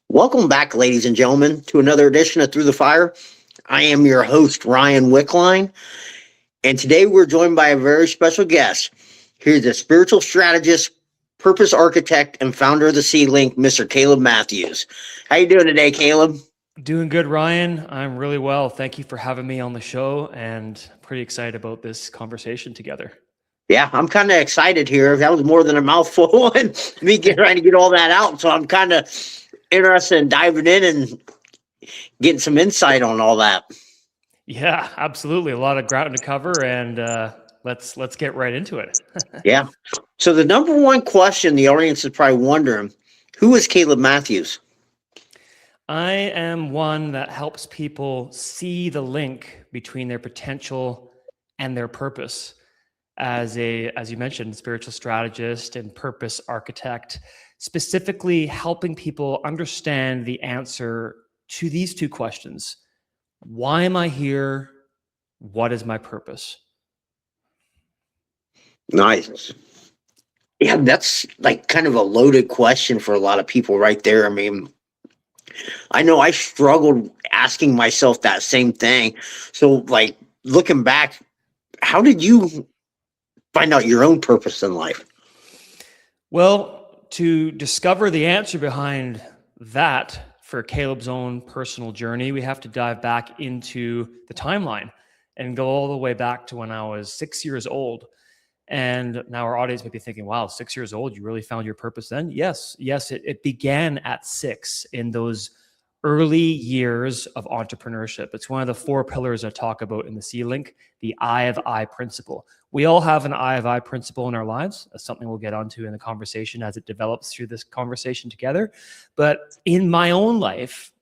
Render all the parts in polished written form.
Welcome back, ladies and gentlemen, to another edition of Through the Fire. I am your host, Ryan Wickline, and today we're joined by a very special guest. He's a spiritual strategist, purpose architect, and founder of the SeeLink, Mr. Caleb Matthews. How you doing today, Caleb? Doing good, Ryan. I'm really well. Thank you for having me on the show, and pretty excited about this conversation together. Yeah, I'm kind of excited here. That was more than a mouthful, and trying to get all that out. So I'm kind of interested in diving in and getting some insight on all that. Yeah, absolutely. A lot of ground to cover, and let's get right into it. Yeah. So the number one question the audience is probably wondering, who is Caleb Matthews? I am one that helps people see the link between their potential and their purpose. As you mentioned, spiritual strategist and purpose architect, specifically helping people understand the answer to these two questions. Why am I here? What is my purpose? Nice. Yeah, that's like kind of a loaded question for a lot of people right there. I mean, I know I struggled asking myself that same thing. So, like, looking back, how did you find out your own purpose in life? Well, to discover the answer behind that for Caleb's own personal journey, we have to dive back into the timeline and go all the way back to when I was 6 years old. And now our audience may be thinking, wow, 6 years old, you really found your purpose then? Yes, it began at 6 in those early years of entrepreneurship. It's one of the 4 pillars I talk about in the SeeLink, the I of I principle. We all have an I of I principle in our lives. That's something we'll get onto in the conversation as it develops through this conversation together. But in my own life,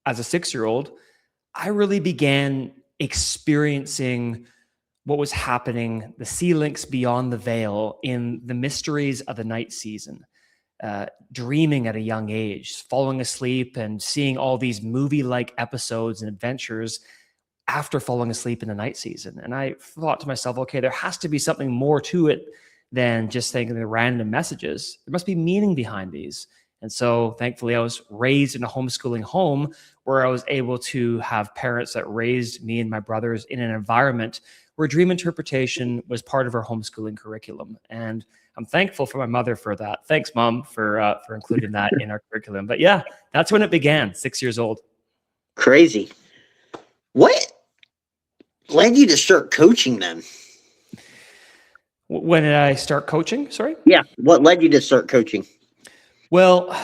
as a 6-year-old, I really began experiencing what was happening, the sea links beyond the veil in the mysteries of the night season, dreaming at a young age, falling asleep and seeing all these movie-like episodes and adventures after falling asleep in the night season. And I thought to myself, okay, there has to be something more to it than just thinking the random messages. There must be meaning behind these. And so thankfully I was raised in a homeschooling home where I was able to have parents that raised me and my brothers in an environment where dream interpretation was part of our homeschooling curriculum. And I'm thankful for my mother for that. Thanks, Mom, for including that in our curriculum. But yeah, that's when it began, 6 years old. Crazy. What led you to start coaching then? When did I start coaching? Sorry? Yeah. What led you to start coaching? Well,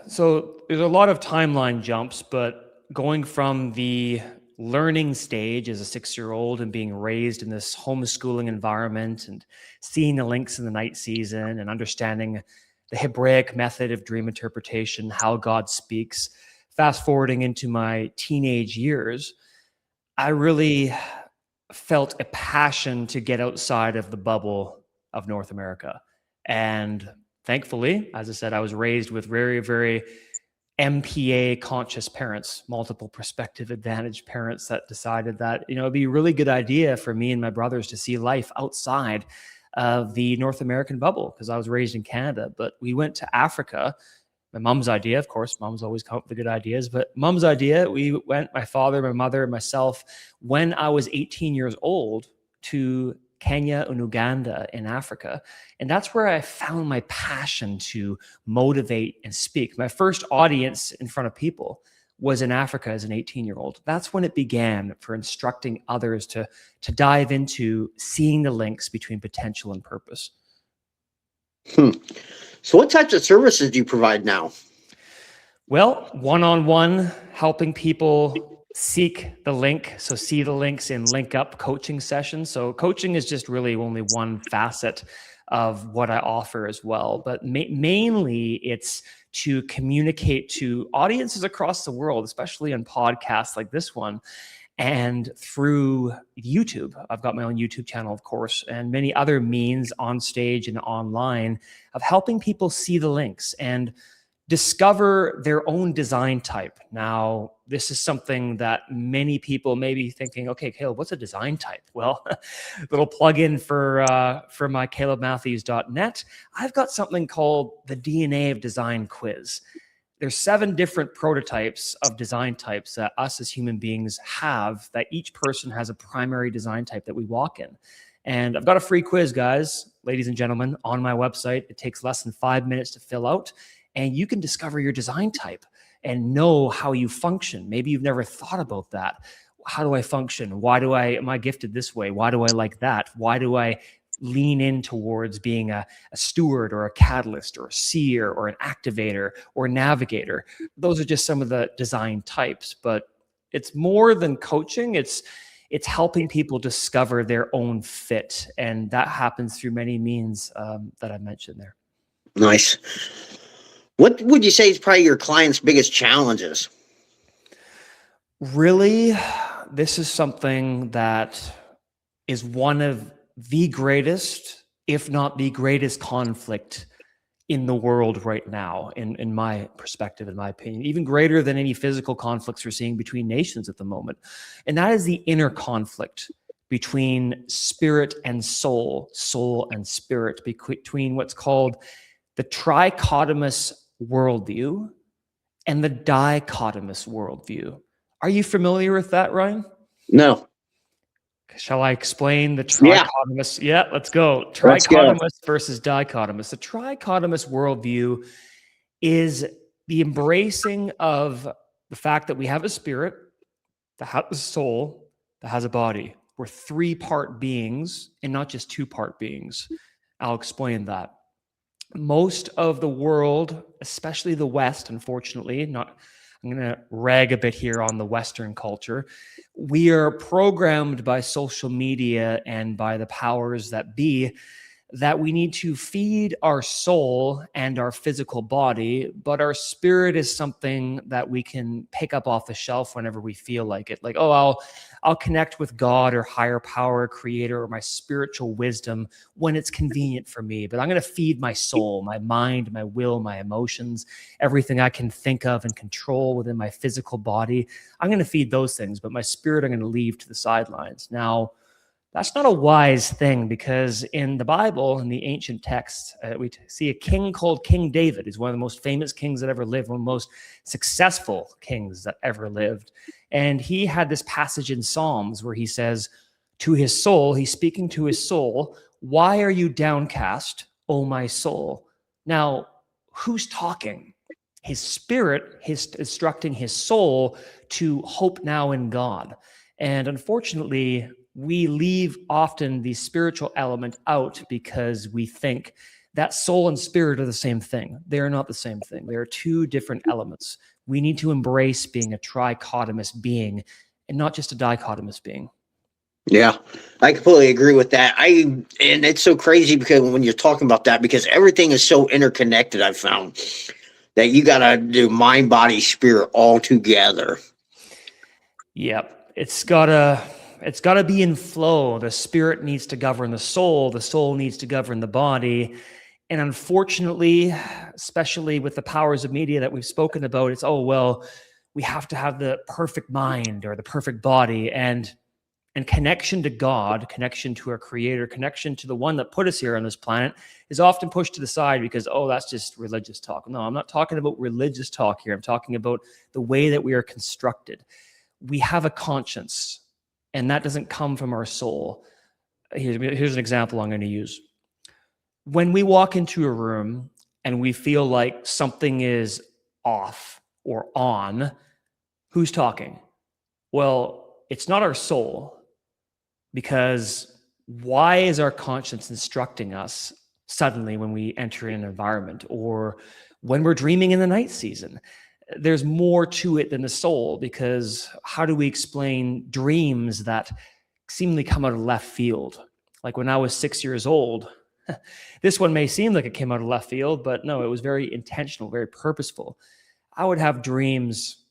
so there's a lot of timeline jumps, but going from the learning stage as a 6-year-old and being raised in this homeschooling environment and seeing the links in the night season and understanding the Hebraic method of dream interpretation, how God speaks, fast forwarding into my teenage years, I really felt a passion to get outside of the bubble of North America. And thankfully, as I said, I was raised with very, very MPA conscious parents, multiple perspective advantage parents that decided that, it'd be a really good idea for me and my brothers to see life outside of the North American bubble, because I was raised in Canada. But we went to Africa. My mom's idea, of course, mom's always come up with the good ideas, but mom's idea, we went, my father, my mother, and myself, when I was 18 years old, to Kenya and Uganda in Africa. And that's where I found my passion to motivate and speak. My first audience in front of people was in Africa as an 18-year-old. That's when it began for instructing others to dive into seeing the links between potential and purpose. So what types of services do you provide now? Well, one-on-one, helping people seek the link. So see the links in link up coaching sessions. So coaching is just really only one facet of what I offer as well. But mainly it's to communicate to audiences across the world, especially on podcasts like this one, and through YouTube. I've got my own YouTube channel, of course, and many other means on stage and online of helping people see the links and discover their own design type. Now, this is something that many people may be thinking, okay, Caleb, what's a design type? Well, little plug-in for my calebmatthews.net. I've got something called the DNA of Design quiz. there's 7 different prototypes of design types that us as human beings have, that each person has a primary design type that we walk in. And I've got a free quiz, guys, ladies and gentlemen, on my website. It takes less than 5 minutes to fill out, and you can discover your design type and know how you function. Maybe you've never thought about that. How do I function? Am I gifted this way? Why do I like that? Why do I lean in towards being a steward or a catalyst or a seer or an activator or a navigator? Those are just some of the design types, but it's more than coaching. It's helping people discover their own fit. And that happens through many means that I mentioned there. Nice. What would you say is probably your client's biggest challenges? Really, this is something that is one of the greatest, if not the greatest conflict in the world right now, in my perspective, in my opinion, even greater than any physical conflicts we're seeing between nations at the moment. And that is the inner conflict between spirit and soul, soul and spirit, between what's called the trichotomous worldview and the dichotomous worldview. Are you familiar with that, Ryan? No. Shall I explain the trichotomous? Yeah, let's go. Trichotomous versus dichotomous. The trichotomous worldview is the embracing of the fact that we have a spirit, that has a soul, that has a body. We're 3-part beings and not just 2-part beings. I'll explain that. Most of the world, especially the West, unfortunately, I'm going to rag a bit here on the Western culture. We are programmed by social media and by the powers that be that we need to feed our soul and our physical body, but our spirit is something that we can pick up off the shelf whenever we feel like it. Like, oh, I'll connect with God or higher power, creator, or my spiritual wisdom when it's convenient for me. But I'm going to feed my soul, my mind, my will, my emotions, everything I can think of and control within my physical body. I'm going to feed those things, but my spirit I'm going to leave to the sidelines. Now, that's not a wise thing, because in the Bible, in the ancient texts, we see a king called King David. He's one of the most famous kings that ever lived, one of the most successful kings that ever lived. And he had this passage in Psalms where he says to his soul, he's speaking to his soul, "Why are you downcast, O my soul?" Now, who's talking? His spirit is instructing his soul to hope now in God. And unfortunately, we leave often the spiritual element out because we think that soul and spirit are the same thing. They are not the same thing. They are 2 different elements. We need to embrace being a trichotomous being and not just a dichotomous being. Yeah, I completely agree with that. And it's so crazy because when you're talking about that, because everything is so interconnected, I've found that you got to do mind, body, spirit all together. Yep. It's got to be in flow. The spirit needs to govern the soul needs to govern the body. And unfortunately, especially with the powers of media that we've spoken about, it's, oh, well, we have to have the perfect mind or the perfect body, and connection to God, connection to our creator, connection to the one that put us here on this planet is often pushed to the side because, oh, that's just religious talk. No, I'm not talking about religious talk here. I'm talking about the way that we are constructed. We have a conscience, and that doesn't come from our soul. Here's an example I'm going to use. When we walk into a room and we feel like something is off or on, who's talking? Well, it's not our soul, because why is our conscience instructing us suddenly when we enter an environment or when we're dreaming in the night season? There's more to it than the soul, because how do we explain dreams that seemingly come out of left field? Like when I was 6 years old, this one may seem like it came out of left field, but no, it was very intentional, very purposeful. I would have dreams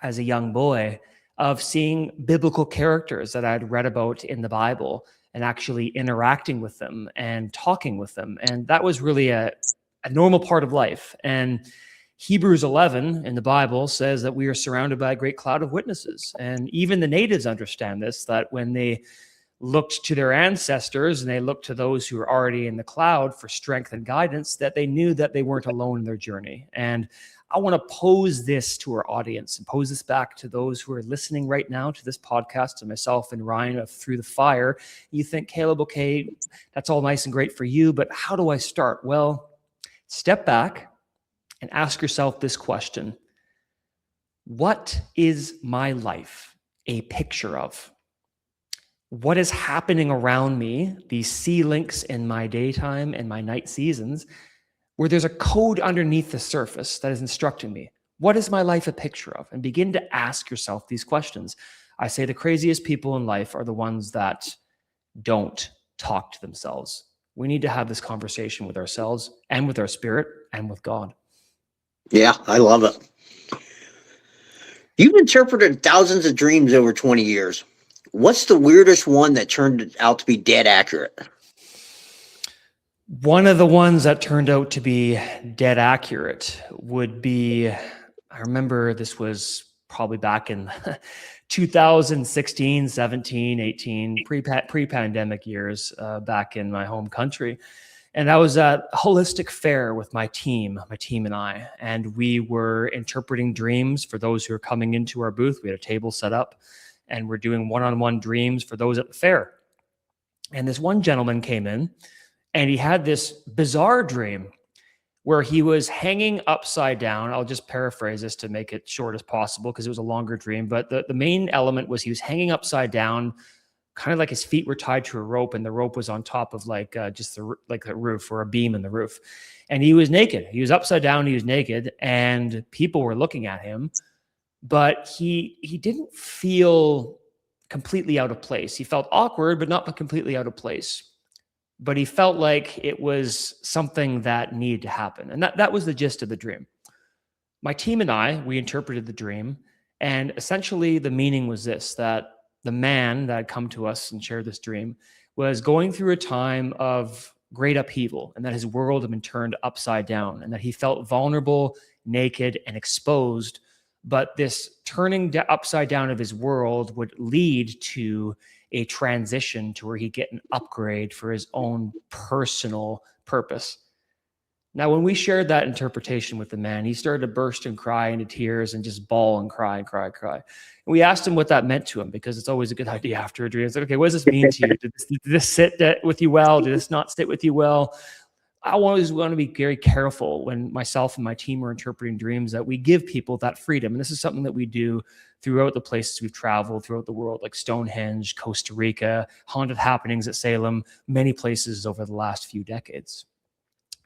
as a young boy of seeing biblical characters that I'd read about in the Bible and actually interacting with them and talking with them. And that was really a normal part of life. And Hebrews 11 in the Bible says that we are surrounded by a great cloud of witnesses. And even the natives understand this, that when they looked to their ancestors and they looked to those who were already in the cloud for strength and guidance, that they knew that they weren't alone in their journey. And I want to pose this to our audience and pose this back to those who are listening right now to this podcast, to myself and Ryan of Through the Fire. You think, Caleb, okay, that's all nice and great for you, but how do I start? Well, step back and ask yourself this question. What is my life a picture of? What is happening around me, these SeeLinks in my daytime and my night seasons, where there's a code underneath the surface that is instructing me? What is my life a picture of? And begin to ask yourself these questions. I say the craziest people in life are the ones that don't talk to themselves. We need to have this conversation with ourselves and with our spirit and with God. Yeah, I love it. You've interpreted thousands of dreams over 20 years. What's the weirdest one that turned out to be dead accurate? One of the ones that turned out to be dead accurate would be, I remember this was probably back in 2016, 17, 18, pre-pandemic years, back in my home country. And I was at a holistic fair with my team and I, and we were interpreting dreams for those who are coming into our booth. We had a table set up and we're doing one-on-one dreams for those at the fair. And this one gentleman came in and he had this bizarre dream where he was hanging upside down. I'll just paraphrase this to make it short as possible because it was a longer dream. But the main element was he was hanging upside down, kind of like his feet were tied to a rope and the rope was on top of just like a roof or a beam in the roof. And he was naked. He was upside down. He was naked and people were looking at him, but he didn't feel completely out of place. He felt awkward, but not completely out of place. But he felt like it was something that needed to happen. And that was the gist of the dream. My team and I, we interpreted the dream. And essentially the meaning was this, that the man that had come to us and shared this dream was going through a time of great upheaval and that his world had been turned upside down and that he felt vulnerable, naked, and exposed. But this turning upside down of his world would lead to a transition to where he'd get an upgrade for his own personal purpose. Now, when we shared that interpretation with the man, he started to burst and cry into tears and just bawl and cry and cry and cry. And we asked him what that meant to him, because it's always a good idea after a dream. It's like, okay, what does this mean to you? Did this sit with you well? Did this not sit with you well? I always want to be very careful when myself and my team are interpreting dreams that we give people that freedom. And this is something that we do throughout the places we've traveled throughout the world, like Stonehenge, Costa Rica, haunted happenings at Salem, many places over the last few decades.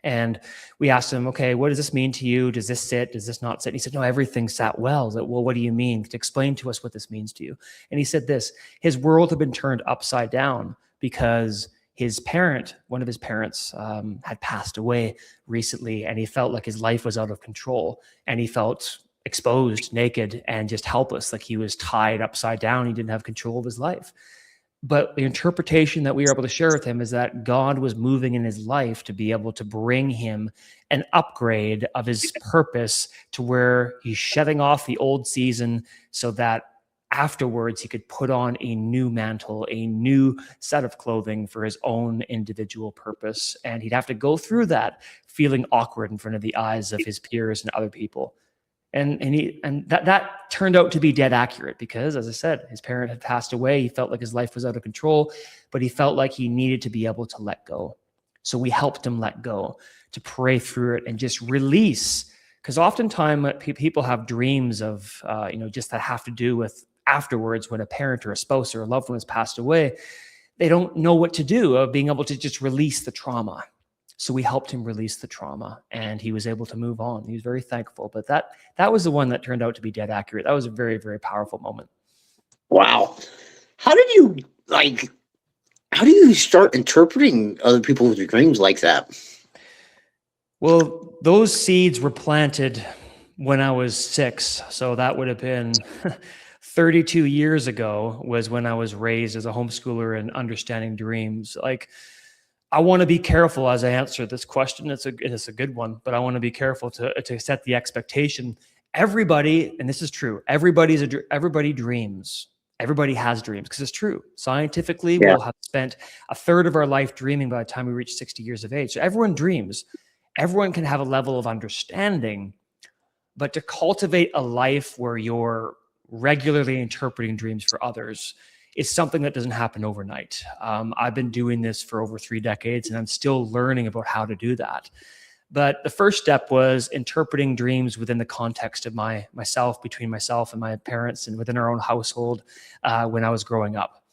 And we asked him, okay, what does this mean to you? Does this sit? Does this not sit? And he said, no, everything sat well. I was like, well, what do you mean? Explain to us what this means to you. And he said this, his world had been turned upside down because his parent, one of his parents, had passed away recently, and he felt like his life was out of control, and he felt exposed, naked, and just helpless, like he was tied upside down. He didn't have control of his life. But the interpretation that we were able to share with him is that God was moving in his life to be able to bring him an upgrade of his purpose to where he's shutting off the old season so that afterwards he could put on a new mantle, a new set of clothing for his own individual purpose. And he'd have to go through that feeling awkward in front of the eyes of his peers and other people. And that turned out to be dead accurate because, as I said, his parent had passed away. He felt like his life was out of control, but he felt like he needed to be able to let go. So we helped him let go, to pray through it and just release. Because oftentimes people have dreams of, just that have to do with afterwards when a parent or a spouse or a loved one has passed away. They don't know what to do of being able to just release the trauma. So we helped him release the trauma and he was able to move on. He was very thankful, but that was the one that turned out to be dead accurate. That was a very, very powerful moment. Wow. How do you start interpreting other people's dreams like that? Well, those seeds were planted when I was 6. So that would have been 32 years ago was when I was raised as a homeschooler and understanding dreams. Like, I want to be careful as I answer this question. It's a good one, but I want to be careful to set the expectation. Everybody, and this is true, everybody dreams. Everybody has dreams because it's true. Scientifically, Yeah. we'll have spent a third of our life dreaming by the time we reach 60 years of age. So everyone dreams. Everyone can have a level of understanding, but to cultivate a life where you're regularly interpreting dreams for others is something that doesn't happen overnight. I've been doing this for over 3 decades, and I'm still learning about how to do that. But the first step was interpreting dreams within the context of myself, between myself and my parents, and within our own household when I was growing up.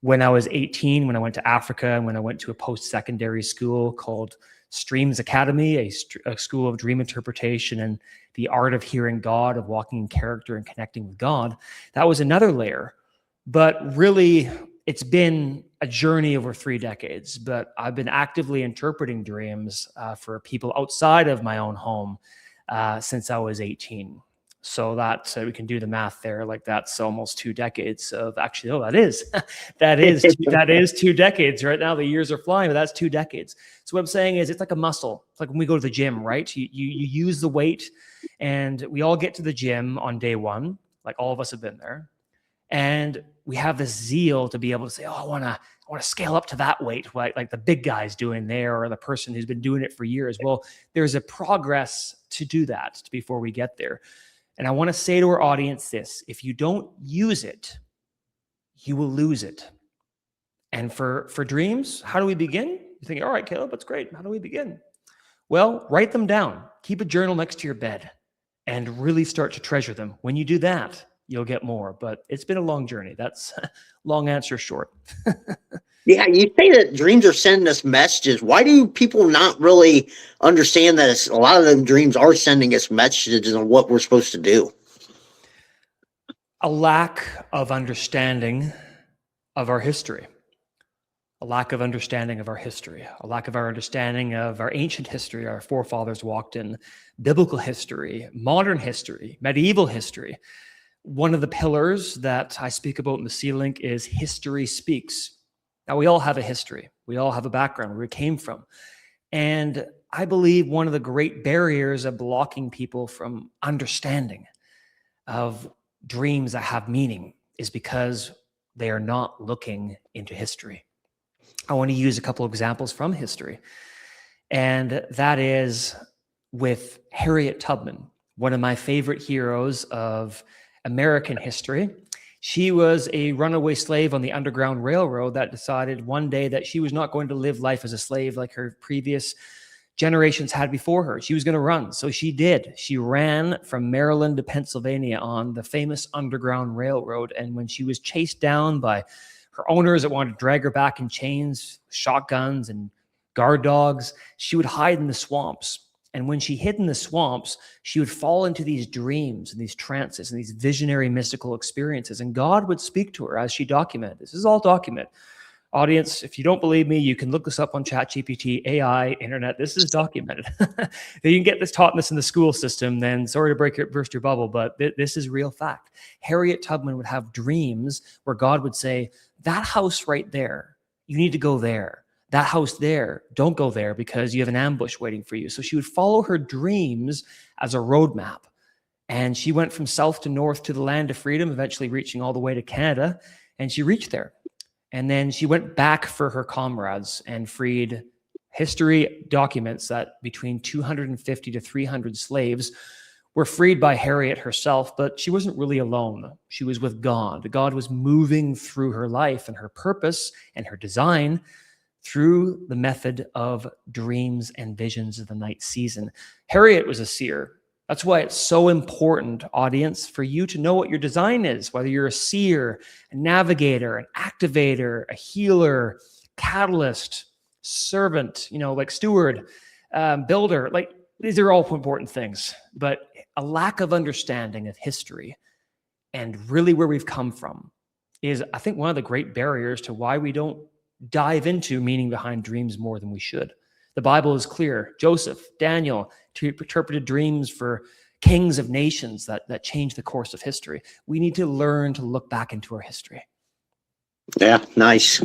When I was 18, when I went to Africa, and when I went to a post-secondary school called Streams Academy, a school of dream interpretation and the art of hearing God, of walking in character and connecting with God, that was another layer. But really, it's been a journey over 3 decades, but I've been actively interpreting dreams for people outside of my own home since I was 18. So we can do the math there. Like that's almost 2 decades of actually, that is 2 decades right now. The years are flying, but that's 2 decades. So what I'm saying is it's like a muscle. It's like when we go to the gym, right? You use the weight, and we all get to the gym on day one. Like all of us have been there. And we have this zeal to be able to say, oh, I want to scale up to that weight, like the big guy's doing there, or the person who's been doing it for years. Well, there's a progress to do that before we get there. And I want to say to our audience this: if you don't use it, you will lose it. And for dreams, how do we begin? You're thinking, all right, Caleb, that's great. How do we begin? Well, write them down. Keep a journal next to your bed and really start to treasure them. When you do that, you'll get more. But it's been a long journey. That's long answer short. Yeah, you say that dreams are sending us messages. Why do people not really understand that a lot of them dreams are sending us messages on what we're supposed to do? A lack of understanding of our history. A lack of understanding of our history. A lack of our understanding of our ancient history. Our forefathers walked in biblical history, modern history, medieval history. One of the pillars that I speak about in the SeeLink is history speaks. Now, we all have a history. We all have a background where we came from. And I believe one of the great barriers of blocking people from understanding of dreams that have meaning is because they are not looking into history. I want to use a couple of examples from history. And that is with Harriet Tubman, one of my favorite heroes of American history. She was a runaway slave on the Underground Railroad that decided one day that she was not going to live life as a slave like her previous generations had before her. She was going to run. So she did. She ran from Maryland to Pennsylvania on the famous Underground Railroad. And when she was chased down by her owners that wanted to drag her back in chains, shotguns and guard dogs, she would hide in the swamps. And when she hid in the swamps, she would fall into these dreams and these trances and these visionary mystical experiences. And God would speak to her as she documented. This is all documented. Audience, if you don't believe me, you can look this up on ChatGPT, AI, internet. This is documented. If you can get this taught in the school system, then sorry to burst your bubble, but this is real fact. Harriet Tubman would have dreams where God would say, that house right there, you need to go there. That house there, don't go there because you have an ambush waiting for you. So she would follow her dreams as a roadmap. And she went from south to north to the land of freedom, eventually reaching all the way to Canada. And she reached there. And then she went back for her comrades and freed. History documents that between 250 to 300 slaves were freed by Harriet herself, but she wasn't really alone. She was with God. God was moving through her life and her purpose and her design through the method of dreams and visions of the night season. Harriet was a seer. That's why it's so important, audience, for you to know what your design is, whether you're a seer, a navigator, an activator, a healer, catalyst, servant, like steward, builder. Like these are all important things, but a lack of understanding of history and really where we've come from is, I think, one of the great barriers to why we don't dive into meaning behind dreams more than we should. The Bible is clear. Joseph, Daniel interpreted dreams for kings of nations that changed the course of history. We need to learn to look back into our history. Yeah, nice.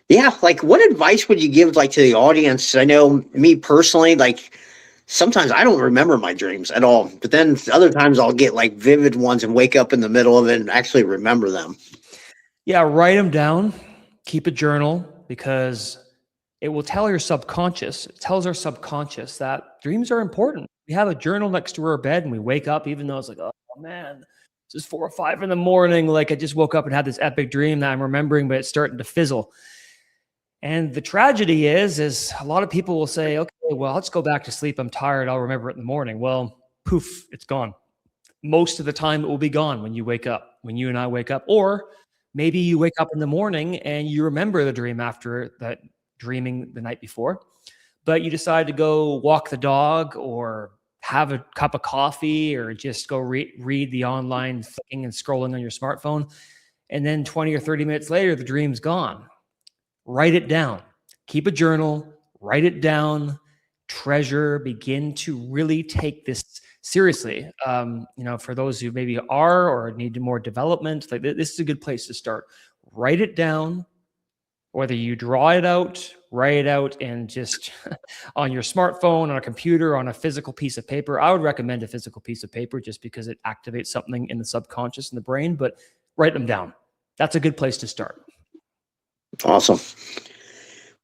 Yeah, like what advice would you give to the audience? I know me personally, sometimes I don't remember my dreams at all, but then other times I'll get like vivid ones and wake up in the middle of it and actually remember them. Yeah, write them down, keep a journal, because it will tell your subconscious, it tells our subconscious that dreams are important. We have a journal next to our bed and we wake up, even though it's like, oh man, it's just 4 or 5 in the morning. Like I just woke up and had this epic dream that I'm remembering, but it's starting to fizzle. And the tragedy is a lot of people will say, okay, well, let's go back to sleep. I'm tired. I'll remember it in the morning. Well, poof, it's gone. Most of the time it will be gone when you wake up, when you and I wake up, or maybe you wake up in the morning and you remember the dream after that dreaming the night before, but you decide to go walk the dog or have a cup of coffee or just go read the online thing and scrolling on your smartphone. And then 20 or 30 minutes later, the dream's gone. Write it down. Keep a journal, write it down, treasure, begin to really take this seriously. For those who maybe are or need more development, like this is a good place to start. Write it down, whether you draw it out, write it out, and just on your smartphone, on a computer, on a physical piece of paper. I would recommend a physical piece of paper just because it activates something in the subconscious in the brain, but write them down. That's a good place to start. Awesome.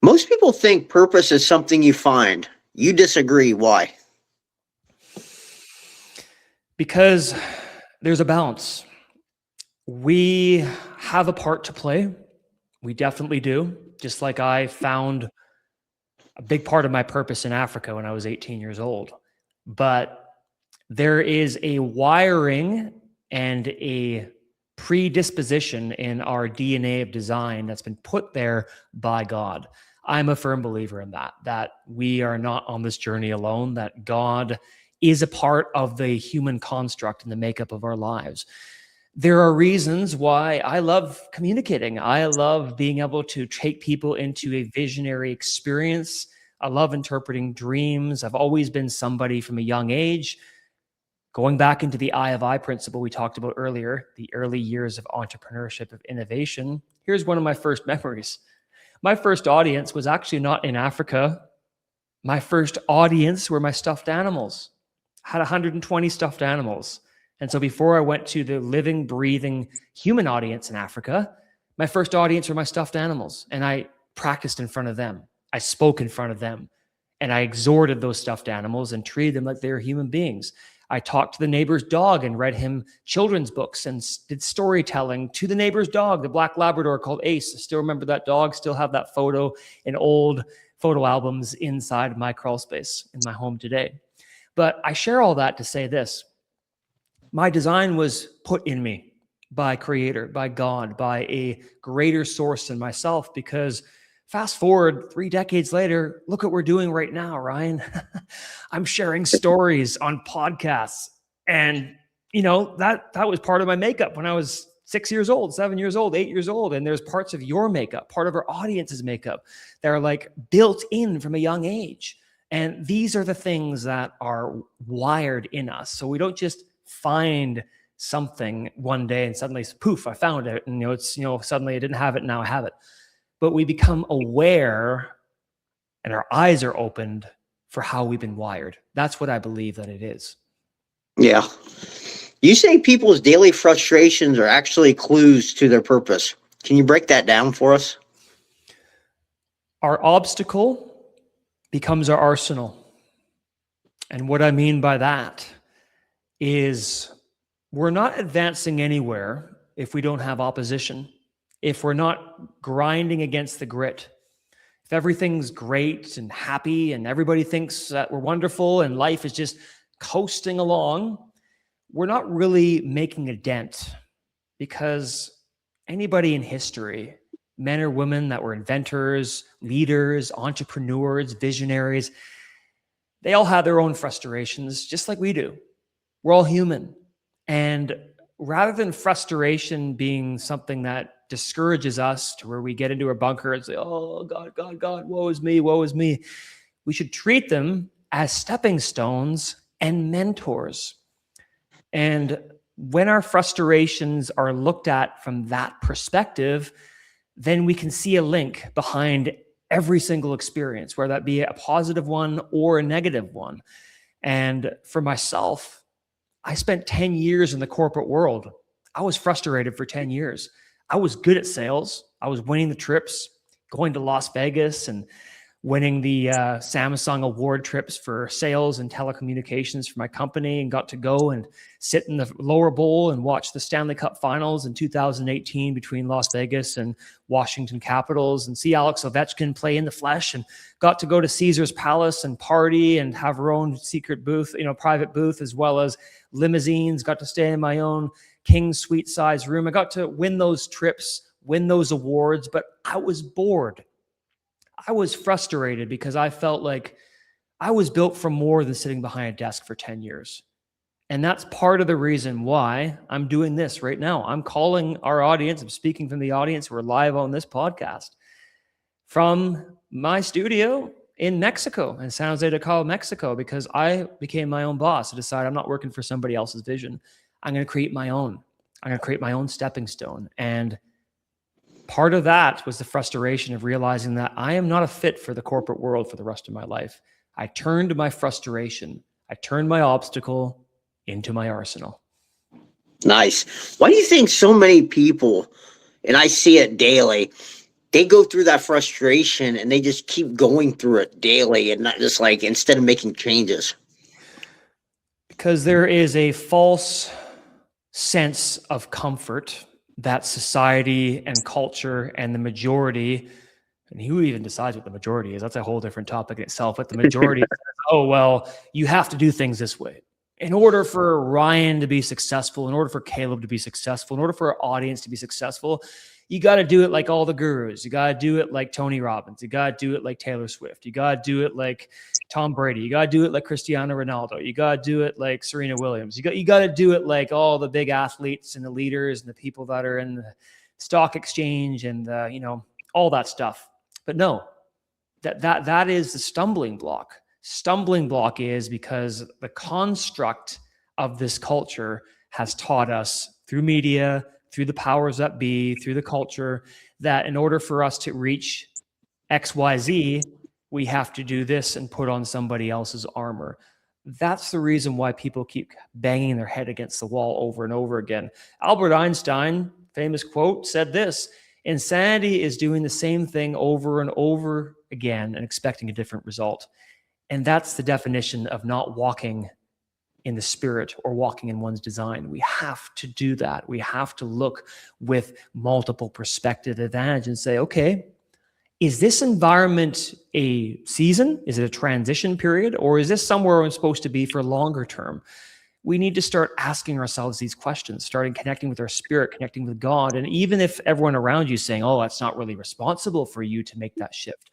Most people think purpose is something you find. You disagree. Why? Because there's a balance. We have a part to play. We definitely do. Just like I found a big part of my purpose in Africa when I was 18 years old. But there is a wiring and a predisposition in our DNA of design that's been put there by God. I'm a firm believer in that we are not on this journey alone, that God is a part of the human construct and the makeup of our lives. There are reasons why I love communicating. I love being able to take people into a visionary experience. I love interpreting dreams. I've always been somebody from a young age. Going back into the I of I principle we talked about earlier, the early years of entrepreneurship, of innovation, here's one of my first memories. My first audience was actually not in Africa. My first audience were my stuffed animals. I had 120 stuffed animals. And so before I went to the living, breathing human audience in Africa, my first audience were my stuffed animals. And I practiced in front of them. I spoke in front of them. And I exhorted those stuffed animals and treated them like they were human beings. I talked to the neighbor's dog and read him children's books and did storytelling to the neighbor's dog, the black Labrador called Ace. I still remember that dog, still have that photo in old photo albums inside my crawl space in my home today. But I share all that to say this. My design was put in me by Creator, by God, by a greater source than myself, because fast forward 3 decades later, look what we're doing right now, Ryan. I'm sharing stories on podcasts. And, that was part of my makeup when I was 6 years old, 7 years old, 8 years old. And there's parts of your makeup, part of our audience's makeup that are like built in from a young age. And these are the things that are wired in us. So we don't just find something one day and suddenly, poof, I found it. And, suddenly I didn't have it. Now I have it. But we become aware and our eyes are opened for how we've been wired. That's what I believe that it is. Yeah. You say people's daily frustrations are actually clues to their purpose. Can you break that down for us? Our obstacle becomes our arsenal. And what I mean by that is we're not advancing anywhere if we don't have opposition. If we're not grinding against the grit, if everything's great and happy and everybody thinks that we're wonderful and life is just coasting along, we're not really making a dent, because anybody in history, men or women that were inventors, leaders, entrepreneurs, visionaries, they all had their own frustrations, just like we do. We're all human. And rather than frustration being something that discourages us to where we get into our bunker and say, oh, God, woe is me, we should treat them as stepping stones and mentors. And when our frustrations are looked at from that perspective, then we can see a link behind every single experience, whether that be a positive one or a negative one. And for myself, I spent 10 years in the corporate world. I was frustrated for 10 years. I was good at sales. I was winning the trips, going to Las Vegas and winning the Samsung award trips for sales and telecommunications for my company, and got to go and sit in the lower bowl and watch the Stanley Cup finals in 2018 between Las Vegas and Washington Capitals, and see Alex Ovechkin play in the flesh, and got to go to Caesar's Palace and party and have our own secret booth, private booth, as well as limousines, got to stay in my own king suite size room. I got to win those trips, win those awards, but I was bored. I was frustrated because I felt like I was built for more than sitting behind a desk for 10 years. And that's part of the reason why I'm doing this right now. I'm calling our audience. I'm speaking from the audience. We're live on this podcast from my studio in Mexico, in San Jose de Cabo, Mexico, because I became my own boss. I decided I'm not working for somebody else's vision. I'm going to create my own. I'm going to create my own stepping stone. And part of that was the frustration of realizing that I am not a fit for the corporate world for the rest of my life. I turned my frustration, I turned my obstacle into my arsenal. Nice. Why do you think so many people, and I see it daily, they go through that frustration and they just keep going through it daily and not just like, instead of making changes? Because there is a false sense of comfort that society and culture and the majority, and who even decides what the majority is, that's a whole different topic in itself, but the majority says, oh, well, you have to do things this way. In order for Ryan to be successful, in order for Caleb to be successful, in order for our audience to be successful, you got to do it like all the gurus. You got to do it like Tony Robbins. You got to do it like Taylor Swift. You got to do it like Tom Brady. You got to do it like Cristiano Ronaldo. You got to do it like Serena Williams. You got to do it like all the big athletes and the leaders and the people that are in the stock exchange and all that stuff. But no, that is the stumbling block. Stumbling block is because the construct of this culture has taught us through media, through the powers that be, through the culture, that in order for us to reach XYZ, we have to do this and put on somebody else's armor. That's the reason why people keep banging their head against the wall over and over again. Albert Einstein, famous quote, said this: insanity is doing the same thing over and over again and expecting a different result. And that's the definition of not walking in the spirit or walking in one's design. We have to do that. We have to look with multiple perspective advantage and say, okay, is this environment a season? Is it a transition period? Or is this somewhere I'm supposed to be for longer term? We need to start asking ourselves these questions, starting connecting with our spirit, connecting with God. And even if everyone around you is saying, oh, that's not really responsible for you to make that shift.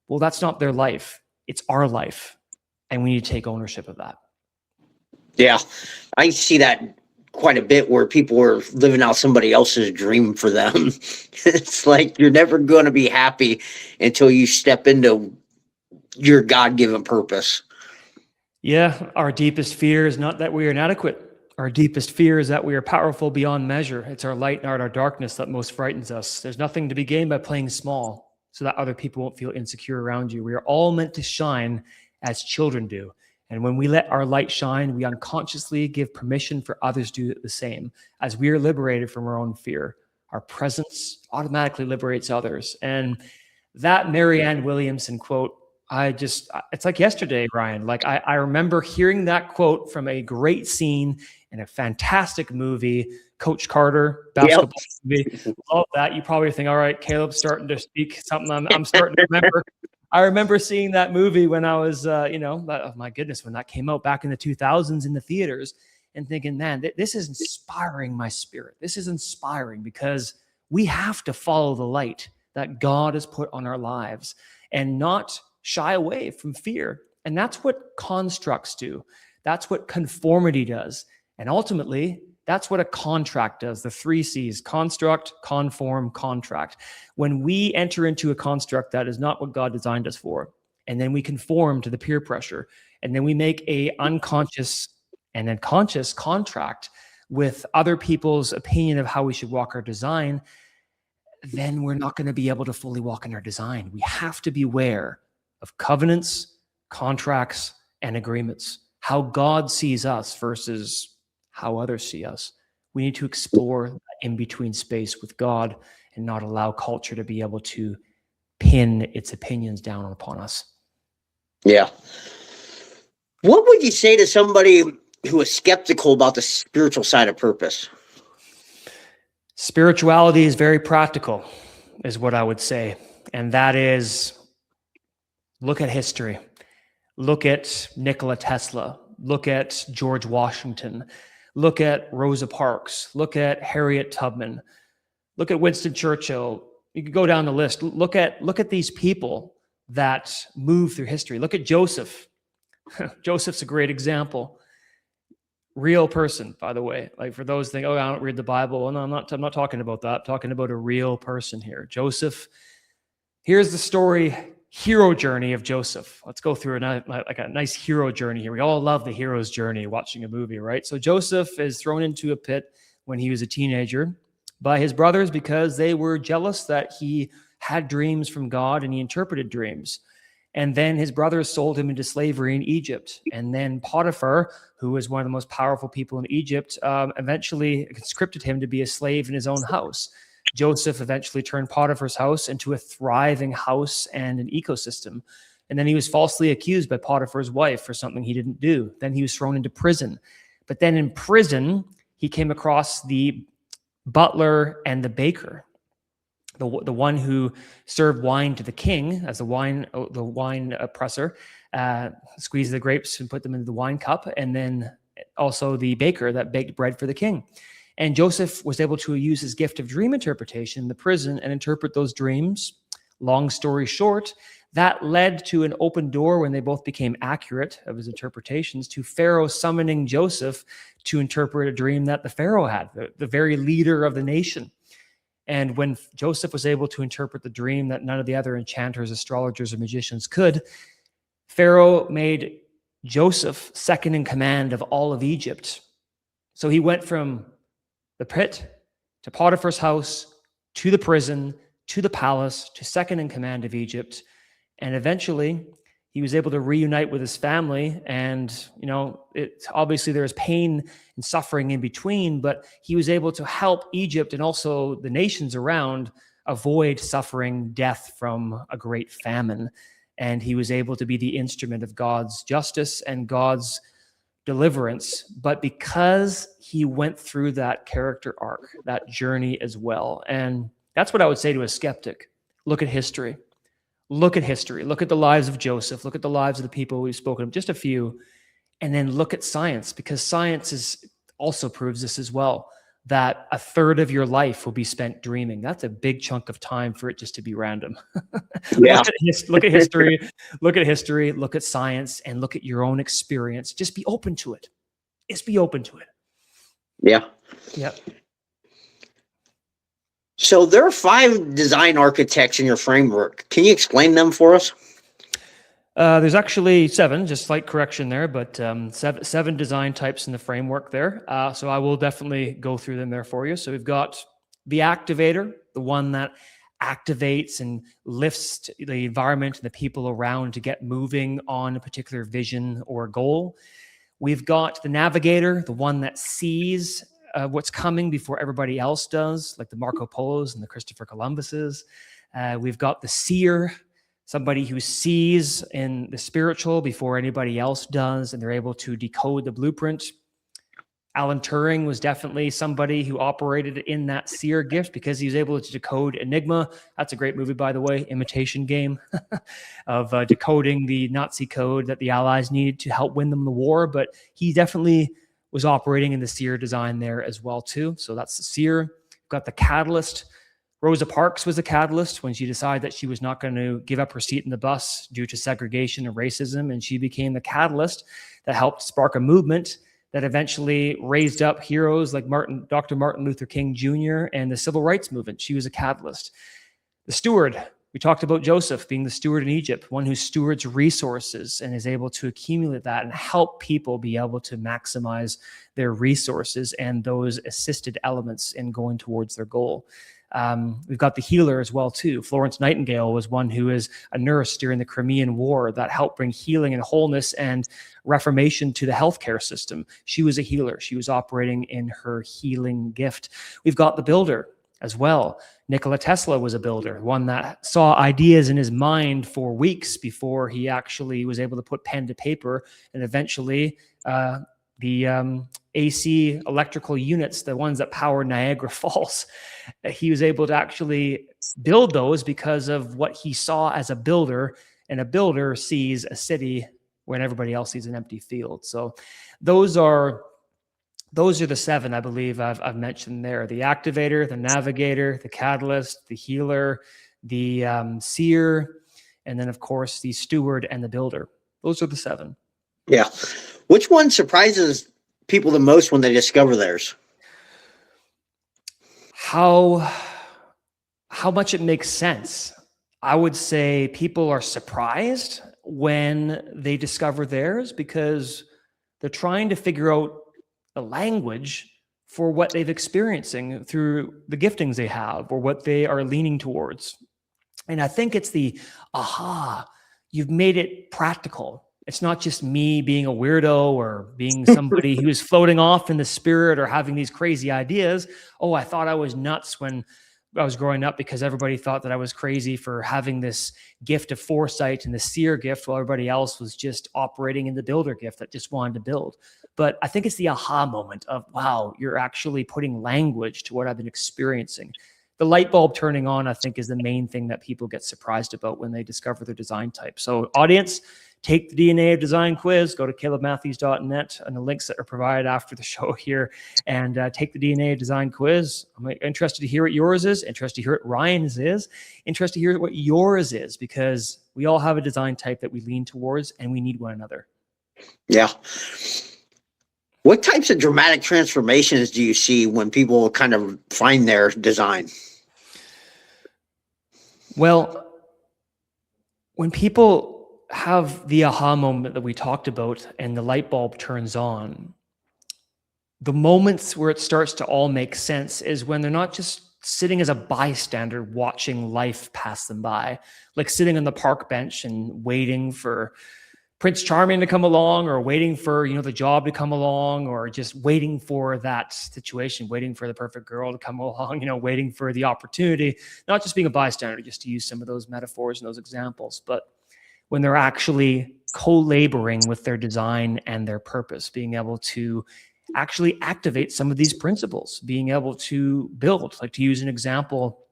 Well, that's not their life. It's our life. And we need to take ownership of that. Yeah, I see that quite a bit where people are living out somebody else's dream for them. It's like you're never going to be happy until you step into your God-given purpose. Yeah, our deepest fear is not that we are inadequate. Our deepest fear is that we are powerful beyond measure. It's our light and our darkness that most frightens us. There's nothing to be gained by playing small so that other people won't feel insecure around you. We are all meant to shine as children do. And when we let our light shine, we unconsciously give permission for others to do the same. As we are liberated from our own fear, our presence automatically liberates others. And that Marianne Williamson quote, it's like yesterday, Ryan. Like I remember hearing that quote from a great scene in a fantastic movie, Coach Carter, basketball movie. Love that. You probably think, all right, Caleb's starting to speak something I'm starting to remember. I remember seeing that movie when I was, oh my goodness, when that came out back in the 2000s in the theaters, and thinking, man, this is inspiring my spirit. This is inspiring because we have to follow the light that God has put on our lives and not shy away from fear. And that's what constructs do. That's what conformity does. And ultimately, that's what a contract does. The 3 C's: construct, conform, contract. When we enter into a construct that is not what God designed us for, and then we conform to the peer pressure, and then we make a unconscious and then conscious contract with other people's opinion of how we should walk our design, then we're not going to be able to fully walk in our design. We have to beware of covenants, contracts, and agreements. how God sees us versus how others see us. We need to explore that in-between space with God and not allow culture to be able to pin its opinions down upon us. Yeah. What would you say to somebody who is skeptical about the spiritual side of purpose? Spirituality is very practical, is what I would say. And that is, look at history. Look at Nikola Tesla. Look at George Washington. Look at Rosa Parks. Look at Harriet Tubman. Look at Winston Churchill. You could go down the list. Look at these people that move through history. Look at Joseph. Joseph's a great example. Real person, by the way. Like, for those think, oh, I don't read the Bible. Well, no, I'm not talking about that. I'm talking about a real person here. Joseph. Here's the story, hero journey of Joseph. Let's go through a nice hero journey here. We all love the hero's journey watching a movie, right? So Joseph is thrown into a pit when he was a teenager by his brothers because they were jealous that he had dreams from God and he interpreted dreams. And then his brothers sold him into slavery in Egypt. And then Potiphar, who was one of the most powerful people in Egypt, eventually conscripted him to be a slave in his own house. Joseph eventually turned Potiphar's house into a thriving house and an ecosystem. And then he was falsely accused by Potiphar's wife for something he didn't do. Then he was thrown into prison. But then in prison, he came across the butler and the baker, the one who served wine to the king as the wine presser, squeezed the grapes and put them into the wine cup, and then also the baker that baked bread for the king. And Joseph was able to use his gift of dream interpretation in the prison and interpret those dreams. Long story short, that led to an open door when they both became accurate of his interpretations to Pharaoh summoning Joseph to interpret a dream that the Pharaoh had, the very leader of the nation. And when Joseph was able to interpret the dream that none of the other enchanters, astrologers, or magicians could, Pharaoh made Joseph second in command of all of Egypt. So he went from the pit to Potiphar's house, to the prison, to the palace, to second in command of Egypt. And eventually he was able to reunite with his family. And, obviously there was pain and suffering in between, but he was able to help Egypt and also the nations around avoid suffering death from a great famine. And he was able to be the instrument of God's justice and God's deliverance, but because he went through that character arc, that journey as well. And that's what I would say to a skeptic. Look at history. Look at history. Look at the lives of Joseph. Look at the lives of the people we've spoken of, just a few. And then look at science, because science also proves this as well, that a third of your life will be spent dreaming. That's a big chunk of time for it just to be random. Yeah. Look at history, look at science, and look at your own experience. Just be open to it. Just be open to it. Yeah. Yep. So there are 5 design architects in your framework. Can you explain them for us? There's actually 7, just slight correction there, but 7 design types in the framework there. So I will definitely go through them there for you. So we've got the activator, the one that activates and lifts the environment and the people around to get moving on a particular vision or goal. We've got the navigator, the one that sees what's coming before everybody else does, like the Marco Polos and the Christopher Columbuses. We've got the seer, somebody who sees in the spiritual before anybody else does, and they're able to decode the blueprint. Alan Turing was definitely somebody who operated in that seer gift because he was able to decode Enigma. That's a great movie, by the way, Imitation Game, of decoding the Nazi code that the Allies needed to help win them the war. But he definitely was operating in the seer design there as well, too. So that's the seer. We've got the catalyst. Rosa Parks was a catalyst when she decided that she was not going to give up her seat in the bus due to segregation and racism, and she became the catalyst that helped spark a movement that eventually raised up heroes like Dr. Martin Luther King Jr. and the civil rights movement. She was a catalyst. The steward, we talked about Joseph being the steward in Egypt, one who stewards resources and is able to accumulate that and help people be able to maximize their resources and those assisted elements in going towards their goal. We've got the healer as well too. Florence Nightingale was one who is a nurse during the Crimean War that helped bring healing and wholeness and reformation to the healthcare system. She was a healer. She was operating in her healing gift. We've got the builder as well. Nikola Tesla was a builder, one that saw ideas in his mind for weeks before he actually was able to put pen to paper, and eventually the AC electrical units, the ones that power Niagara Falls, he was able to actually build those because of what he saw as a builder, and a builder sees a city when everybody else sees an empty field. So those are the 7, I believe I've mentioned there: the activator, the navigator, the catalyst, the healer, the seer, and then of course the steward and the builder. Those are the 7. Yeah. Which one surprises people the most when they discover theirs? How much it makes sense. I would say people are surprised when they discover theirs because they're trying to figure out a language for what they've experiencing through the giftings they have or what they are leaning towards. And I think it's the aha, you've made it practical. It's not just me being a weirdo or being somebody who's floating off in the spirit or having these crazy ideas. Oh, I thought I was nuts when I was growing up because everybody thought that I was crazy for having this gift of foresight and the seer gift while everybody else was just operating in the builder gift that just wanted to build. But I think it's the aha moment of, wow, you're actually putting language to what I've been experiencing. The light bulb turning on, I think, is the main thing that people get surprised about when they discover their design type. So audience, take the DNA of Design quiz, go to calebmatthews.net and the links that are provided after the show here, and take the DNA of Design quiz. I'm interested to hear what yours is, interested to hear what Ryan's is, interested to hear what yours is, because we all have a design type that we lean towards and we need one another. Yeah. What types of dramatic transformations do you see when people kind of find their design? Well, when people have the aha moment that we talked about and the light bulb turns on, the moments where it starts to all make sense is when they're not just sitting as a bystander watching life pass them by, like sitting on the park bench and waiting for Prince Charming to come along, or waiting for, the job to come along, or just waiting for that situation, waiting for the perfect girl to come along, waiting for the opportunity, not just being a bystander, just to use some of those metaphors and those examples, but when they're actually co-laboring with their design and their purpose, being able to actually activate some of these principles, being able to build. Like, to use an example,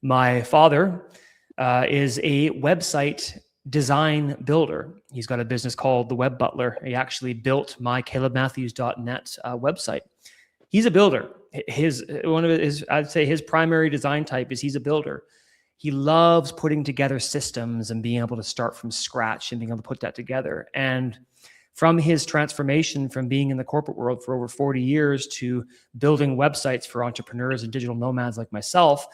my father is a website design builder. He's got a business called The Web Butler. He actually built my calebmatthews.net website. He's a builder. I'd say his primary design type is he's a builder. He loves putting together systems and being able to start from scratch and being able to put that together. And from his transformation from being in the corporate world for over 40 years to building websites for entrepreneurs and digital nomads like myself,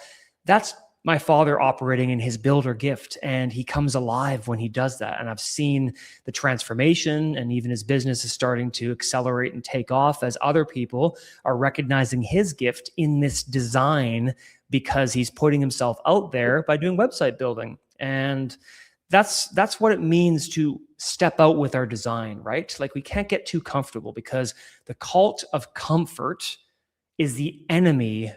that's my father operating in his builder gift, and he comes alive when he does that. And I've seen the transformation, and even his business is starting to accelerate and take off as other people are recognizing his gift in this design, because he's putting himself out there by doing website building. And that's what it means to step out with our design, right? Like, we can't get too comfortable, because the cult of comfort is the enemy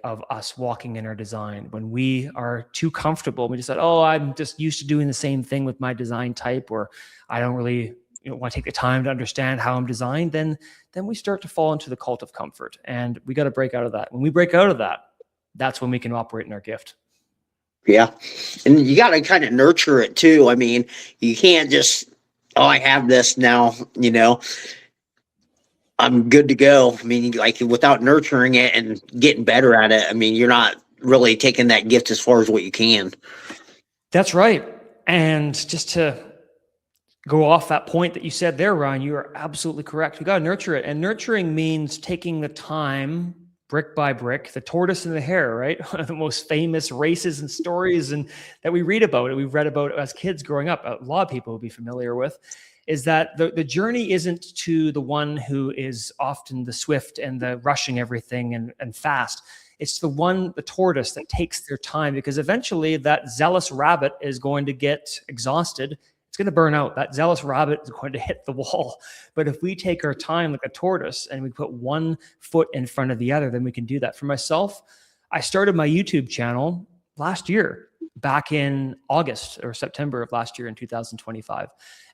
of us walking in our design. When we are too comfortable, we just said, oh, I'm just used to doing the same thing with my design type, or I don't really want to take the time to understand how I'm designed, then we start to fall into the cult of comfort. And we got to break out of that. When we break out of that, that's when we can operate in our gift. Yeah. And you got to kind of nurture it too. I mean, you can't just, oh, I have this now, I'm good to go. I mean, like, without nurturing it and getting better at it, I mean, you're not really taking that gift as far as what you can. That's right. And just to go off that point that you said there, Ryan, you are absolutely correct. We got to nurture it. And nurturing means taking the time, brick by brick, the tortoise and the hare, right? One of the most famous races and stories that we read about, and we've read about as kids growing up, a lot of people will be familiar with. is that the journey isn't to the one who is often the swift and the rushing everything and fast. It's the tortoise that takes their time, because eventually that zealous rabbit is going to get exhausted. It's going to burn out. That zealous rabbit is going to hit the wall. But if we take our time like a tortoise and we put one foot in front of the other, then we can do that. For myself, I started my YouTube channel last year, back in August or September of last year in 2025.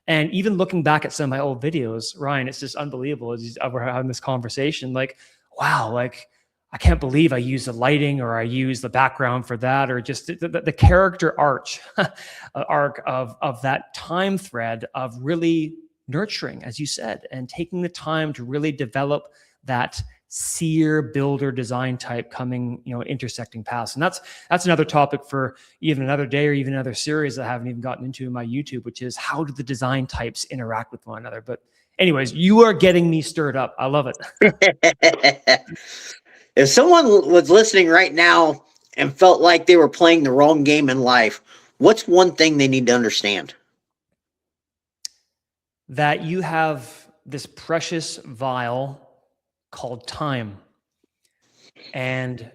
And even looking back at some of my old videos, Ryan, it's just unbelievable as we're having this conversation. Like, wow, like I can't believe I use the lighting or I use the background for that, or just the character arc of that time thread of really nurturing, as you said, and taking the time to really develop that seer, builder, design type coming, intersecting paths. And that's another topic for even another day or even another series I haven't even gotten into in my YouTube, which is how do the design types interact with one another. But anyways, you are getting me stirred up. I love it. If someone was listening right now and felt like they were playing the wrong game in life, what's one thing they need to understand? That you have this precious vial called time. And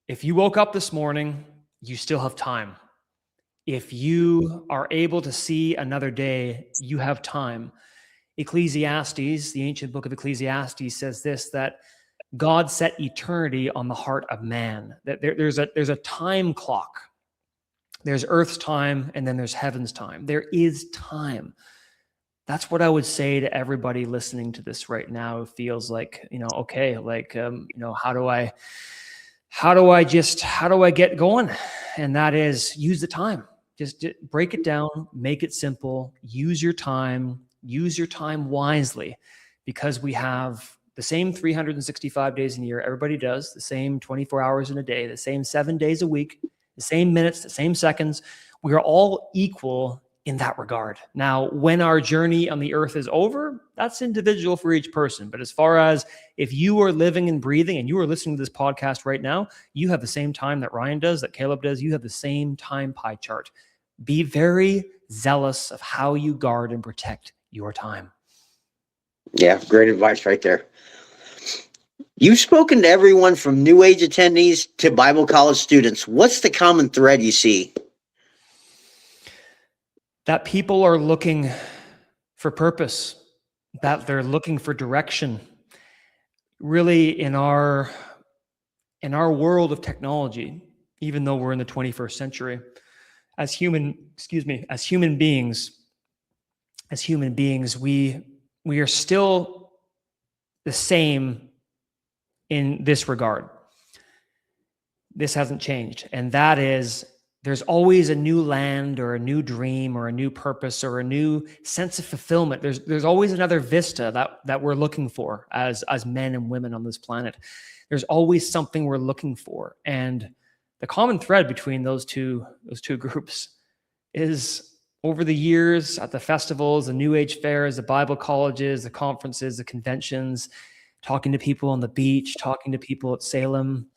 if you woke up this morning, you still have time. If you are able to see another day, you have time. Ecclesiastes, the ancient book of Ecclesiastes, says this, that God set eternity on the heart of man. That there's a time clock. There's earth's time, and then there's heaven's time. There is time. That's what I would say to everybody listening to this right now who feels like, okay, like, how do I get going? And that is use the time. Just break it down, make it simple, use your time wisely, because we have the same 365 days in a year. Everybody does the same 24 hours in a day, the same 7 days a week, the same minutes, the same seconds. We are all equal in that regard. Now, when our journey on the earth is over, that's individual for each person. But as far as if you are living and breathing and you are listening to this podcast right now, you have the same time that Ryan does, that Caleb does. You have the same time pie chart. Be very zealous of how you guard and protect your time. Yeah, great advice right there. You've spoken to everyone from New Age attendees to Bible college students. What's the common thread you see? That people are looking for purpose, that they're looking for direction. Really, in our world of technology, even though we're in the 21st century, as human beings, we are still the same in this regard. This hasn't changed. And that is, there's always a new land or a new dream or a new purpose or a new sense of fulfillment. There's always another vista that we're looking for as men and women on this planet. There's always something we're looking for. And the common thread between those two groups is, over the years at the festivals, the New Age fairs, the Bible colleges, the conferences, the conventions, talking to people on the beach, talking to people at Salem,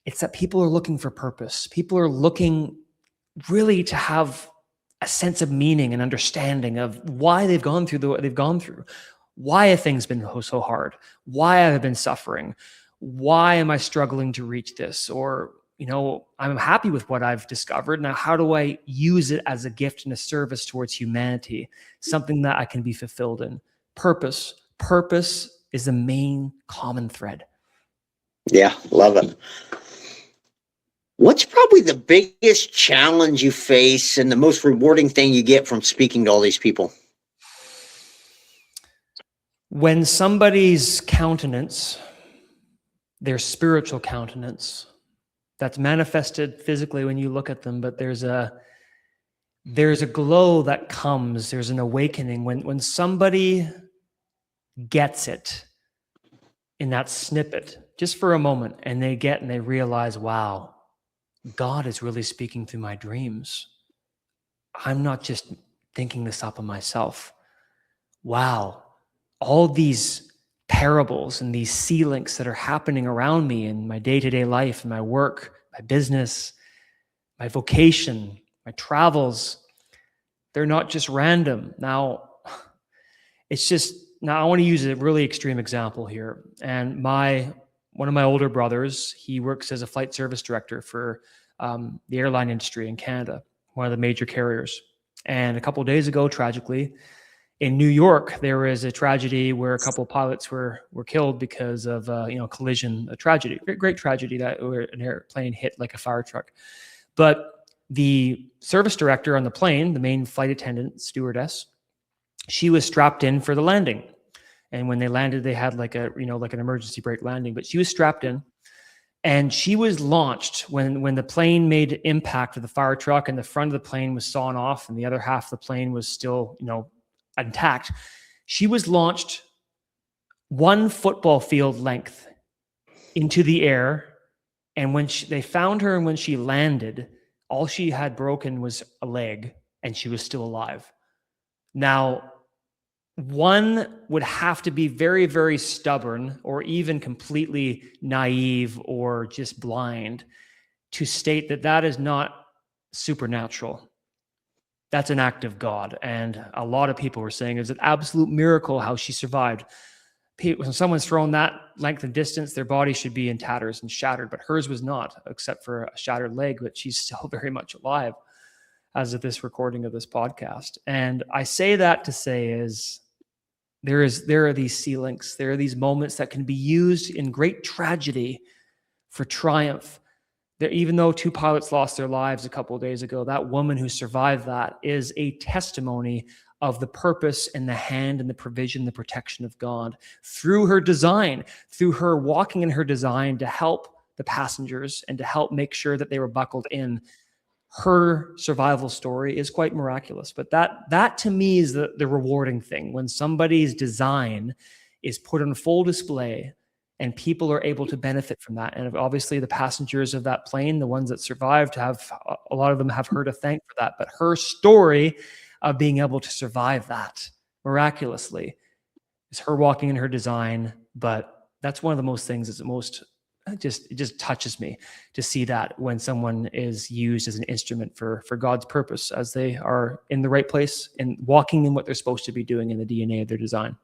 it's that people are looking for purpose. People are looking really to have a sense of meaning and understanding of why they've gone through what they've gone through. Why have things been so hard? Why have I been suffering? Why am I struggling to reach this? Or, I'm happy with what I've discovered. Now, how do I use it as a gift and a service towards humanity? Something that I can be fulfilled in. Purpose is the main common thread. Yeah, love it. What's probably the biggest challenge you face and the most rewarding thing you get from speaking to all these people? When somebody's countenance, their spiritual countenance, that's manifested physically when you look at them, but there's a glow that comes, there's an awakening when somebody gets it in that snippet, just for a moment, and they realize, wow, God is really speaking through my dreams. I'm not just thinking this up on myself. Wow, all these parables and these SeeLinks that are happening around me in my day-to-day life, in my work, my business, my vocation, my travels, they're not just random. Now, It's just, now I want to use a really extreme example here. And one of my older brothers, he works as a flight service director for the airline industry in Canada, one of the major carriers. And a couple of days ago, tragically, in New York, there was a tragedy where a couple of pilots were killed because of collision, a tragedy, great tragedy, that where an airplane hit like a fire truck. But the service director on the plane, the main flight attendant, stewardess, she was strapped in for the landing. And when they landed, they had like an emergency brake landing, but she was strapped in. And she was launched when the plane made impact with the fire truck, and the front of the plane was sawn off and the other half of the plane was still, intact. She was launched 1 football field length into the air. And when they found her and when she landed, all she had broken was a leg and she was still alive. Now, one would have to be very, very stubborn or even completely naive or just blind to state that that is not supernatural. That's an act of God. And a lot of people were saying it's an absolute miracle how she survived. When someone's thrown that length of distance, their body should be in tatters and shattered, but hers was not, except for a shattered leg, but she's still very much alive as of this recording of this podcast. And I say that to say is there are these SeeLinks, there are these moments that can be used in great tragedy for triumph. There, even though 2 pilots lost their lives a couple of days ago, that woman who survived that is a testimony of the purpose and the hand and the provision, the protection of God through her design, through her walking in her design to help the passengers and to help make sure that they were buckled in. Her survival story is quite miraculous. But that to me is the rewarding thing, when somebody's design is put on full display and people are able to benefit from that. And obviously the passengers of that plane, the ones that survived, a lot of them have her to thank for that. But her story of being able to survive that miraculously is her walking in her design. But that's one of the most things that's it just touches me to see that when someone is used as an instrument for God's purpose, as they are in the right place and walking in what they're supposed to be doing in the DNA of their design.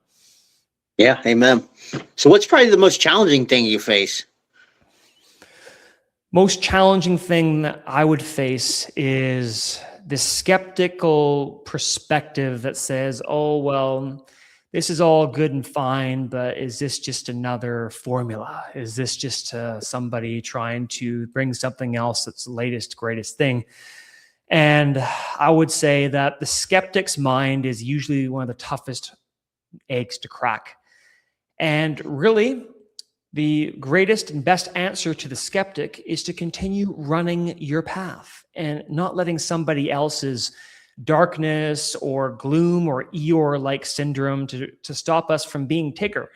Yeah, amen. So what's probably the most challenging thing you face? Most challenging thing that I would face is this skeptical perspective that says, oh, well, this is all good and fine, but is this just another formula? Is this just somebody trying to bring something else that's the latest, greatest thing? And I would say that the skeptic's mind is usually one of the toughest eggs to crack. And really, the greatest and best answer to the skeptic is to continue running your path and not letting somebody else's darkness or gloom or Eeyore-like syndrome to stop us from being Tigger,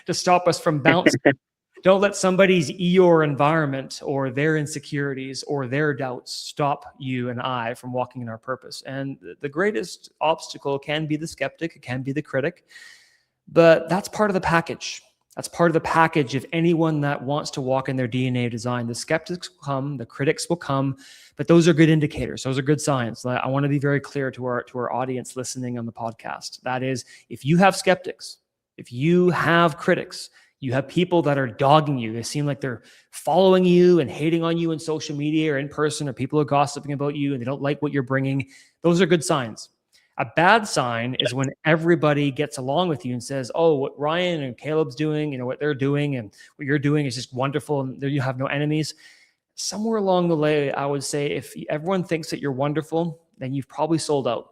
to stop us from bouncing. Don't let somebody's Eeyore environment or their insecurities or their doubts stop you and I from walking in our purpose. And the greatest obstacle can be the skeptic, it can be the critic, but that's part of the package. That's part of the package of anyone that wants to walk in their DNA of design. The skeptics will come, the critics will come, but those are good indicators. Those are good signs. I want to be very clear to our audience listening on the podcast. That is, if you have skeptics, if you have critics, you have people that are dogging you, they seem like they're following you and hating on you in social media or in person, or people are gossiping about you and they don't like what you're bringing, those are good signs. A bad sign is when everybody gets along with you and says, oh, what Ryan and Caleb's doing, what they're doing and what you're doing is just wonderful, and there you have no enemies. Somewhere along the way, I would say if everyone thinks that you're wonderful, then you've probably sold out.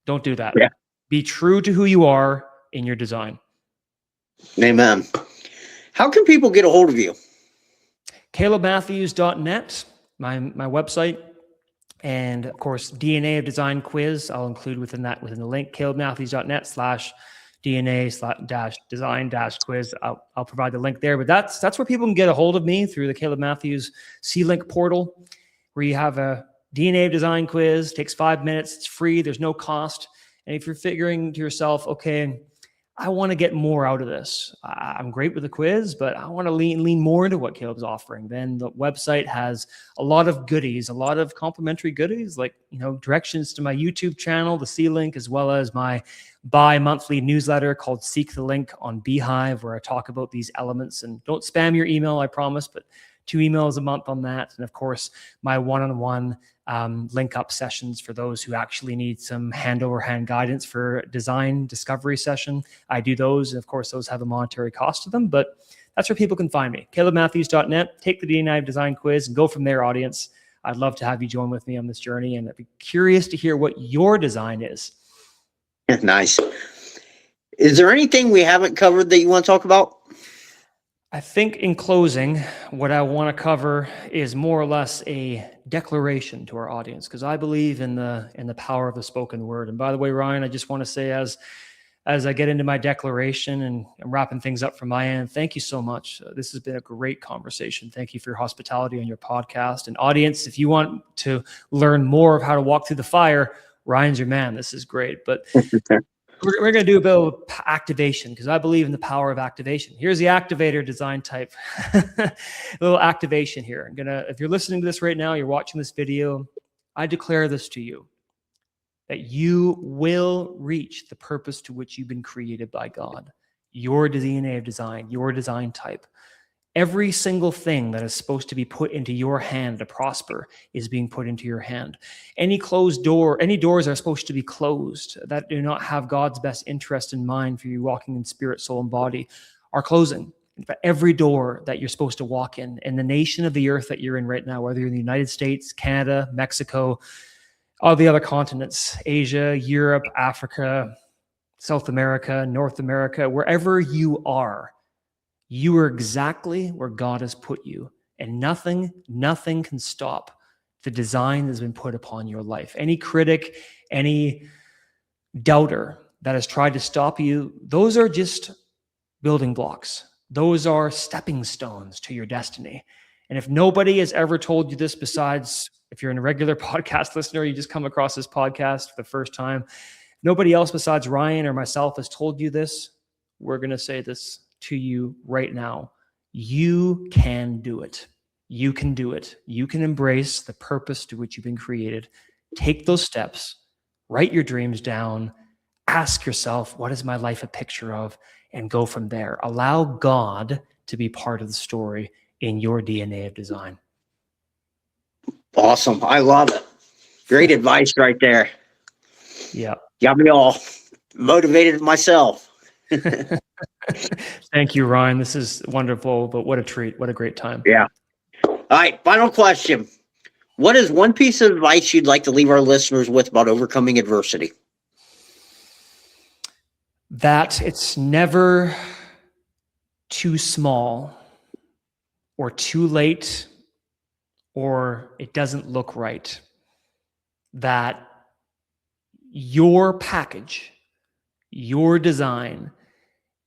Don't do that. Yeah. Be true to who you are in your design. Amen. How can people get a hold of you? CalebMatthews.net, my website. And of course, DNA of Design quiz, I'll include within the link, CalebMatthews.net/DNA-design-quiz. I'll provide the link there, but that's where people can get a hold of me, through the Caleb Matthews SeeLink portal, where you have a DNA of Design quiz, takes 5 minutes, it's free, there's no cost. And if you're figuring to yourself, okay, I want to get more out of this. I'm great with the quiz, but I want to lean more into what Caleb's offering. Then the website has a lot of goodies, a lot of complimentary goodies, like, directions to my YouTube channel, the SeeLink, as well as my bi-monthly newsletter called Seek the Link on Beehive, where I talk about these elements. And don't spam your email, I promise, but 2 emails a month on that. And of course, my one-on-one link up sessions for those who actually need some hand over hand guidance for design discovery session. I do those. And of course, those have a monetary cost to them, but that's where people can find me. CalebMatthews.net, take the DNA of Design quiz and go from there, audience. I'd love to have you join with me on this journey, and I'd be curious to hear what your design is. Nice. Is there anything we haven't covered that you want to talk about? I think in closing, what I want to cover is more or less a declaration to our audience, because I believe in the power of the spoken word. And by the way, Ryan, I just want to say, as I get into my declaration and I'm wrapping things up from my end, thank you so much. This has been a great conversation. Thank you for your hospitality on your podcast. And audience, if you want to learn more of how to walk through the fire, Ryan's your man. This is great. But we're going to do a bit of activation, because I believe in the power of activation. Here's the activator design type. A little activation here. If you're listening to this right now, you're watching this video, I declare this to you, that you will reach the purpose to which you've been created by God. Your DNA of design, your design type. Every single thing that is supposed to be put into your hand to prosper is being put into your hand. Any closed door, any doors are supposed to be closed that do not have God's best interest in mind for you walking in spirit, soul, and body are closing. In fact, every door that you're supposed to walk in the nation of the earth that you're in right now, whether you're in the United States, Canada, Mexico, all the other continents, Asia, Europe, Africa, South America, North America, wherever you are exactly where God has put you, and nothing can stop the design that has been put upon your life. Any critic, any doubter that has tried to stop you, those are just building blocks. Those are stepping stones to your destiny. And if nobody has ever told you this, besides if you're a regular podcast listener, you just come across this podcast for the first time, nobody else besides Ryan or myself has told you this, we're going to say this to you right now. You can do it. You can do it. You can embrace the purpose to which you've been created. Take those steps, write your dreams down, ask yourself, what is my life a picture of? And go from there. Allow God to be part of the story in your DNA of design. Awesome. I love it. Great advice right there. Yeah. Got me all motivated myself. Thank you, Ryan. This is wonderful, but what a treat. What a great time. Yeah. All right. Final question. What is one piece of advice you'd like to leave our listeners with about overcoming adversity? That it's never too small or too late, or it doesn't look right. That your package, your design,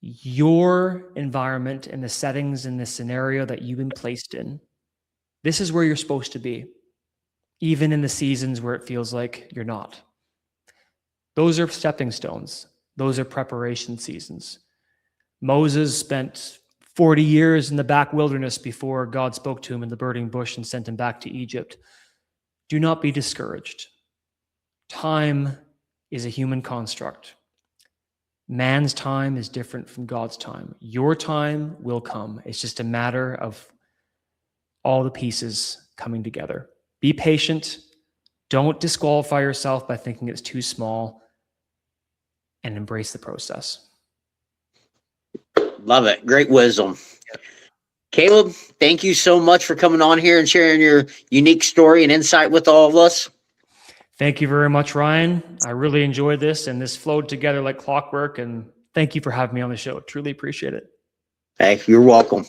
your environment and the settings in the scenario that you've been placed in, this is where you're supposed to be, even in the seasons where it feels like you're not. Those are stepping stones. Those are preparation seasons. Moses spent 40 years in the back wilderness before God spoke to him in the burning bush and sent him back to Egypt. Do not be discouraged. Time is a human construct. Man's time is different from God's time. Your time will come. It's just a matter of all the pieces coming together. Be patient. Don't disqualify yourself by thinking it's too small, and embrace the process. Love it. Great wisdom. Caleb, thank you so much for coming on here and sharing your unique story and insight with all of us. Thank you very much, Ryan. I really enjoyed this, and this flowed together like clockwork, and thank you for having me on the show. Truly appreciate it. Hey, you're welcome.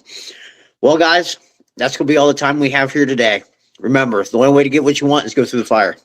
Well, guys, that's going to be all the time we have here today. Remember, the only way to get what you want is go through the fire.